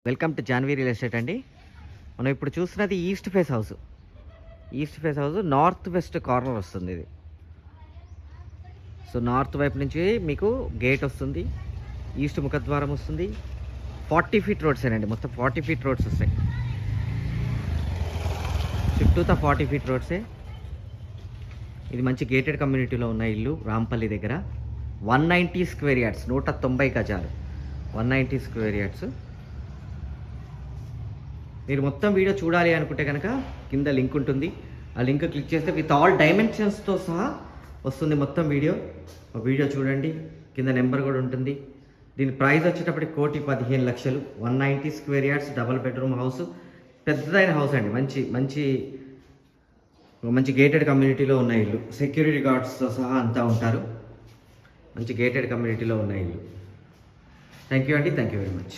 Welcome to Janhvi real estate అండి. మనం ఇప్పుడు చూస్తున్నది east face house. North west corner వస్తుంది ఇది. సో నార్త్ వైపు నుంచి మీకు గేట్ వస్తుంది, ఈస్ట్ ముఖద్వారం వస్తుంది. 40 ఫీట్ రోడ్స్ అండి, మొత్తం 40 ఫీట్ రోడ్స్ వస్తాయి. చుట్టూతా 40 ఫీట్ రోడ్సే. ఇది మంచి గేటెడ్ కమ్యూనిటీలో ఉన్న ఇల్లు, రాంపల్లి దగ్గర. 190 స్క్వేర్ యార్డ్స్, 190 గజాలు, 190 స్క్వేర్ యార్డ్స్. మీరు మొత్తం వీడియో చూడాలి అనుకుంటే కనుక కింద లింక్ ఉంటుంది. ఆ లింక్ క్లిక్ చేస్తే విత్ ఆల్ డైమెన్షన్స్తో సహా వస్తుంది మొత్తం వీడియో చూడండి. కింద నెంబర్ కూడా ఉంటుంది. దీని ప్రైస్ వచ్చేటప్పటికి 1,15,00,000. 190 square yards, double bedroom house, పెద్దదైన హౌస్ అండి. మంచి మంచి మంచి గేటెడ్ కమ్యూనిటీలో ఉన్న ఇల్లు, సెక్యూరిటీ గార్డ్స్తో సహా అంతా ఉంటారు. మంచి గేటెడ్ కమ్యూనిటీలో ఉన్న ఇల్లు. థ్యాంక్ యూ అండి, థ్యాంక్ యూ వెరీ మచ్.